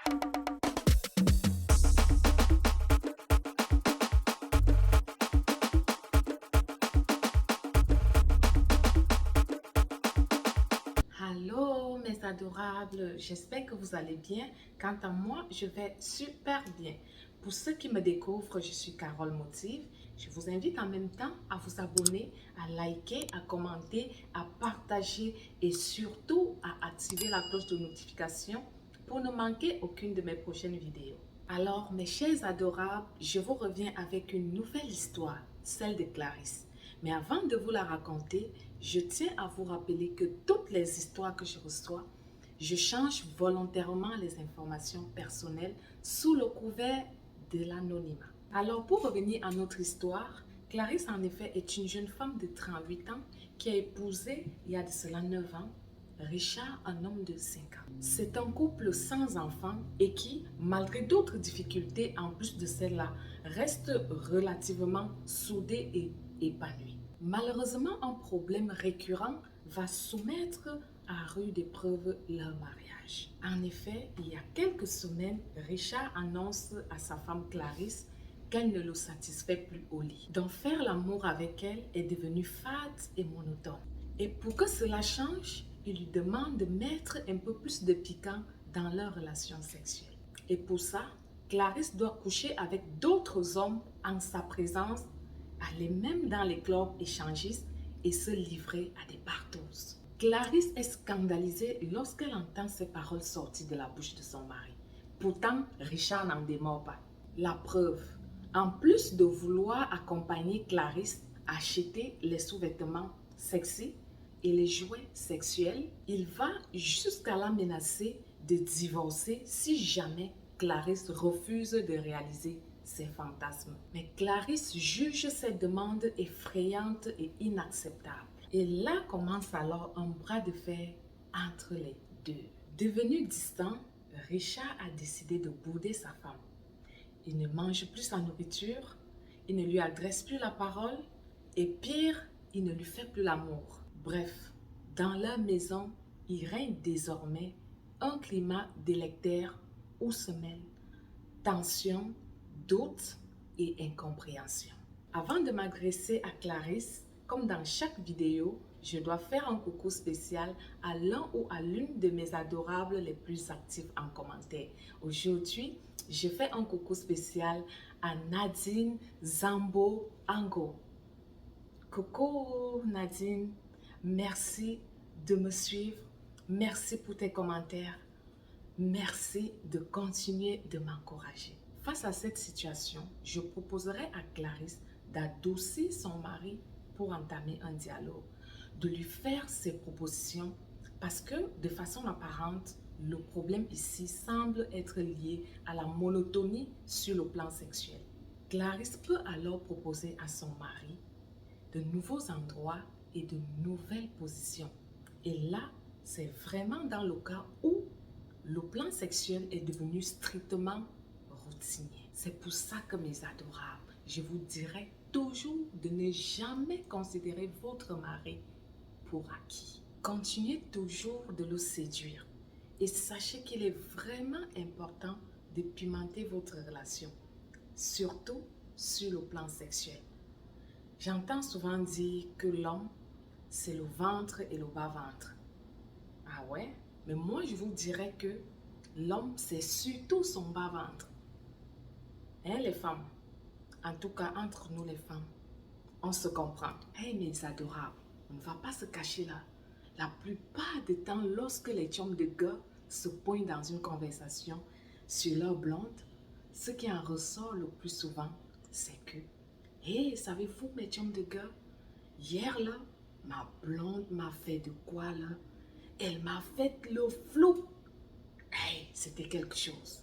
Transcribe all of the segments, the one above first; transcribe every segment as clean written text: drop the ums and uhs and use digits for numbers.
Allô mes adorables, j'espère que vous allez bien. Quant à moi, je vais super bien. Pour ceux qui me découvrent, je suis Carole Motive. Je vous invite en même temps à vous abonner, à liker, à commenter, à partager et surtout à activer la cloche de notification pour ne manquer aucune de mes prochaines vidéos. Alors mes chers adorables, je vous reviens avec une nouvelle histoire, celle de Clarisse. Mais avant de vous la raconter, je tiens à vous rappeler que toutes les histoires que je reçois, je change volontairement les informations personnelles sous le couvert de l'anonymat. Alors pour revenir à notre histoire, Clarisse en effet est une jeune femme de 38 ans qui a épousé il y a de cela 9 ans Richard, un homme de 5 ans. C'est un couple sans enfants et qui, malgré d'autres difficultés en plus de celle-là, reste relativement soudé et épanoui. Malheureusement, un problème récurrent va soumettre à rude épreuve leur mariage. En effet, il y a quelques semaines, Richard annonce à sa femme Clarisse qu'elle ne le satisfait plus au lit. Donc faire l'amour avec elle est devenu fade et monotone. Et pour que cela change, il lui demande de mettre un peu plus de piquant dans leur relation sexuelle. Et pour ça, Clarisse doit coucher avec d'autres hommes en sa présence, aller même dans les clubs échangistes et se livrer à des partous. Clarisse est scandalisée lorsqu'elle entend ces paroles sorties de la bouche de son mari. Pourtant, Richard n'en démord pas. La preuve, en plus de vouloir accompagner Clarisse à acheter les sous-vêtements sexy et les jouets sexuels, il va jusqu'à la menacer de divorcer si jamais Clarisse refuse de réaliser ses fantasmes. Mais Clarisse juge cette demande effrayante et inacceptable. Et là commence alors un bras de fer entre les deux. Devenu distant, Richard a décidé de bouder sa femme. Il ne mange plus sa nourriture, il ne lui adresse plus la parole et pire, il ne lui fait plus l'amour. Bref, dans leur maison, il règne désormais un climat délétère où se mêlent tension, doute et incompréhension. Avant de m'adresser à Clarisse, comme dans chaque vidéo, je dois faire un coucou spécial à l'un ou à l'une de mes adorables les plus actifs en commentaire. Aujourd'hui, je fais un coucou spécial à Nadine Zambo Ango. Coucou Nadine, merci de me suivre, merci pour tes commentaires, merci de continuer de m'encourager. Face à cette situation, je proposerai à Clarisse d'adoucir son mari pour entamer un dialogue, de lui faire ses propositions parce que de façon apparente, le problème ici semble être lié à la monotonie sur le plan sexuel. Clarisse peut alors proposer à son mari de nouveaux endroits et de nouvelles positions. Et là, c'est vraiment dans le cas où le plan sexuel est devenu strictement routinier. C'est pour ça que mes adorables, je vous dirai toujours de ne jamais considérer votre mari pour acquis. Continuez toujours de le séduire et sachez qu'il est vraiment important de pimenter votre relation, surtout sur le plan sexuel. J'entends souvent dire que l'homme, c'est le ventre et le bas-ventre. Ah ouais? Mais moi, je vous dirais que l'homme, c'est surtout son bas-ventre. Hein, les femmes? En tout cas, entre nous les femmes, on se comprend. Hey, mes adorables, on ne va pas se cacher là. La plupart du temps, lorsque les chums de gars se pointent dans une conversation sur leur blonde, ce qui en ressort le plus souvent, c'est que hey, savez-vous, mes chums de gars, hier là, ma blonde m'a fait de quoi là? Elle m'a fait le flou. Hey, c'était quelque chose.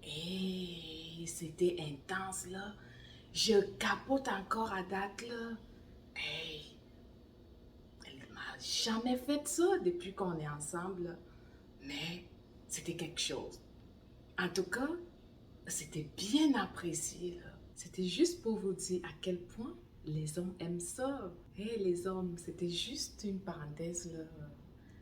Hey, c'était intense là. Je capote encore à date là. Hey, elle m'a jamais fait ça depuis qu'on est ensemble. Mais c'était quelque chose. En tout cas, c'était bien apprécié là. C'était juste pour vous dire à quel point les hommes aiment ça. Hey, les hommes, c'était juste une parenthèse là.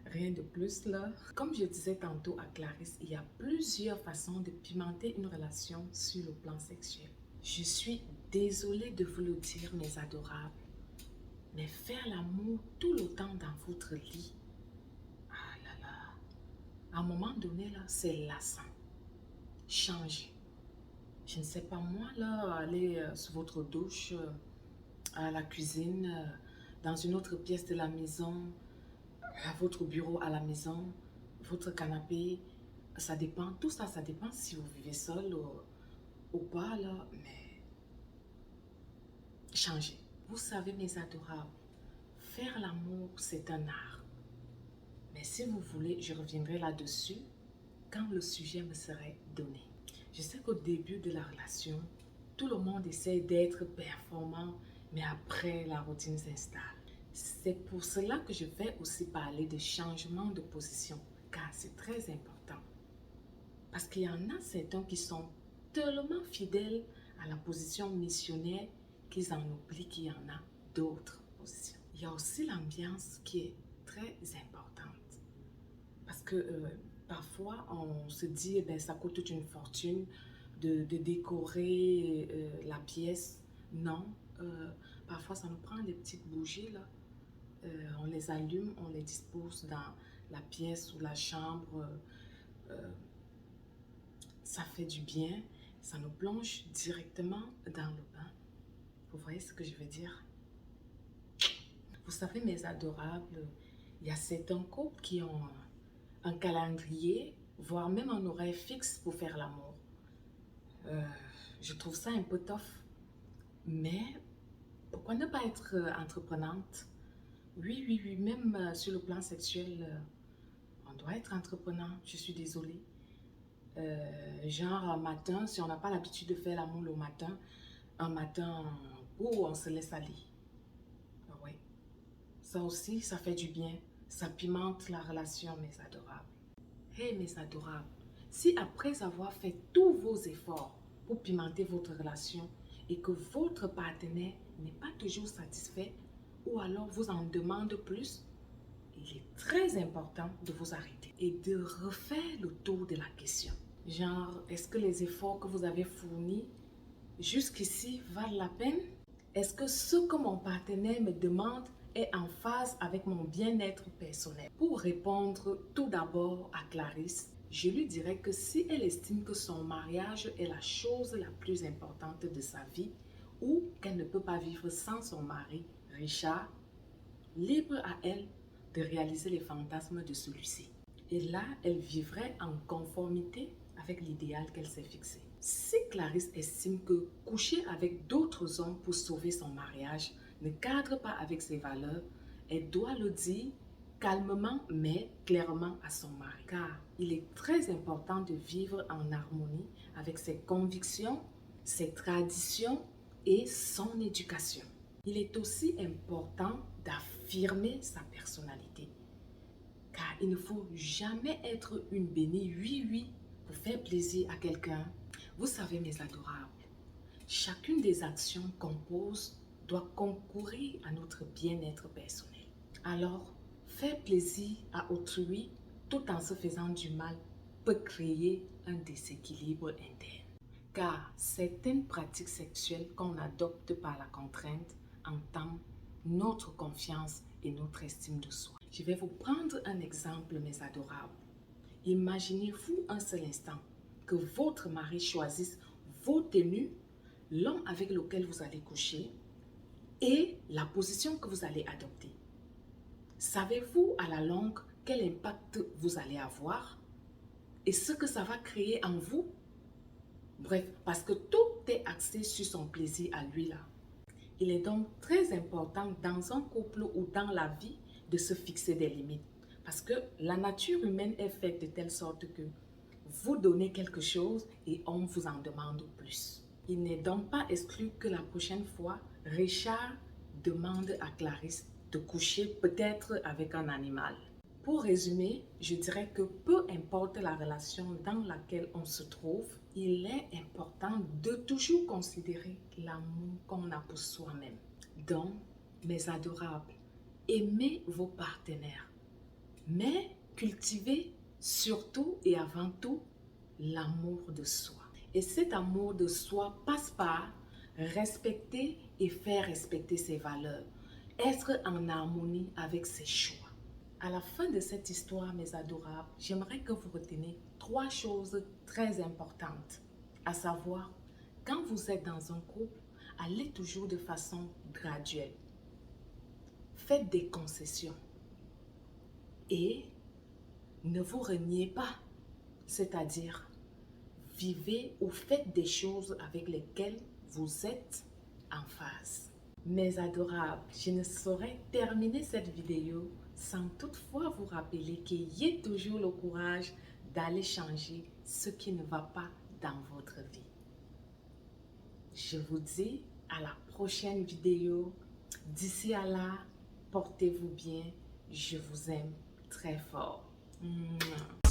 Rien de plus là. Comme je disais tantôt à Clarisse, il y a plusieurs façons de pimenter une relation sur le plan sexuel. Je suis désolée de vous le dire, mes adorables, mais faire l'amour tout le temps dans votre lit, ah là là, à un moment donné là, c'est lassant. Changez. Je ne sais pas moi là, aller sur votre douche, à la cuisine, dans une autre pièce de la maison, à votre bureau à la maison, votre canapé, ça dépend, tout ça, ça dépend si vous vivez seul ou pas là, mais changez. Vous savez mes adorables, faire l'amour c'est un art. Mais si vous voulez, je reviendrai là-dessus quand le sujet me serait donné. Je sais qu'au début de la relation, tout le monde essaie d'être performant, mais après la routine s'installe. C'est pour cela que je vais aussi parler de changement de position, car c'est très important. Parce qu'il y en a certains qui sont tellement fidèles à la position missionnaire qu'ils en oublient qu'il y en a d'autres positions. Il y a aussi l'ambiance qui est très importante. Parce que parfois, on se dit, que ça coûte toute une fortune de décorer la pièce. Non, parfois, ça nous prend des petites bougies, là. On les allume, on les dispose dans la pièce ou la chambre. Ça fait du bien, ça nous plonge directement dans le bain. Vous voyez ce que je veux dire? Vous savez, mes adorables, il y a certains couples qui ont un calendrier, voire même un horaire fixe pour faire l'amour. Je trouve ça un peu tough. Mais pourquoi ne pas être entreprenante? Oui, oui, oui, même sur le plan sexuel, on doit être entreprenant. Je suis désolée. Genre un matin, si on n'a pas l'habitude de faire l'amour le matin, un matin où on se laisse aller. Oui, ça aussi, ça fait du bien. Ça pimente la relation, mes adorables. Hey, mes adorables, si après avoir fait tous vos efforts pour pimenter votre relation et que votre partenaire n'est pas toujours satisfait ou alors vous en demande plus, il est très important de vous arrêter et de refaire le tour de la question. Genre, est-ce que les efforts que vous avez fournis jusqu'ici valent la peine? Est-ce que ce que mon partenaire me demande est en phase avec mon bien-être personnel? Pour répondre tout d'abord à Clarisse, je lui dirais que si elle estime que son mariage est la chose la plus importante de sa vie ou qu'elle ne peut pas vivre sans son mari, Richard, libre à elle de réaliser les fantasmes de celui-ci. Et là, elle vivrait en conformité avec l'idéal qu'elle s'est fixé. Si Clarisse estime que coucher avec d'autres hommes pour sauver son mariage ne cadre pas avec ses valeurs, elle doit le dire calmement mais clairement à son mari. Car il est très important de vivre en harmonie avec ses convictions, ses traditions et son éducation. Il est aussi important d'affirmer sa personnalité. Car il ne faut jamais être une bénie oui pour faire plaisir à quelqu'un. Vous savez, mes adorables, chacune des actions qu'on pose doit concourir à notre bien-être personnel. Alors, faire plaisir à autrui tout en se faisant du mal peut créer un déséquilibre interne. Car certaines pratiques sexuelles qu'on adopte par la contrainte entament notre confiance et notre estime de soi. Je vais vous prendre un exemple, mes adorables. Imaginez-vous un seul instant que votre mari choisisse vos tenues, l'homme avec lequel vous allez coucher et la position que vous allez adopter. Savez-vous à la longue quel impact vous allez avoir et ce que ça va créer en vous? Bref, parce que tout est axé sur son plaisir à lui là. Il est donc très important dans un couple ou dans la vie de se fixer des limites. Parce que la nature humaine est faite de telle sorte que vous donnez quelque chose et on vous en demande plus. Il n'est donc pas exclu que la prochaine fois, Richard demande à Clarisse de coucher peut-être avec un animal. Pour résumer, je dirais que peu importe la relation dans laquelle on se trouve, il est important de toujours considérer l'amour qu'on a pour soi-même. Donc, mes adorables, aimez vos partenaires. Mais cultivez surtout et avant tout l'amour de soi. Et cet amour de soi passe par respecter et faire respecter ses valeurs, être en harmonie avec ses choix. À la fin de cette histoire, mes adorables, j'aimerais que vous reteniez 3 choses très importantes, à savoir, quand vous êtes dans un couple, allez toujours de façon graduelle. Faites des concessions et ne vous reniez pas, c'est-à-dire vivez ou faites des choses avec lesquelles vous êtes en phase. Mes adorables, je ne saurais terminer cette vidéo sans toutefois vous rappeler qu'il y ait toujours le courage d'aller changer ce qui ne va pas dans votre vie. Je vous dis à la prochaine vidéo. D'ici à là, portez-vous bien. Je vous aime très fort. Mouah.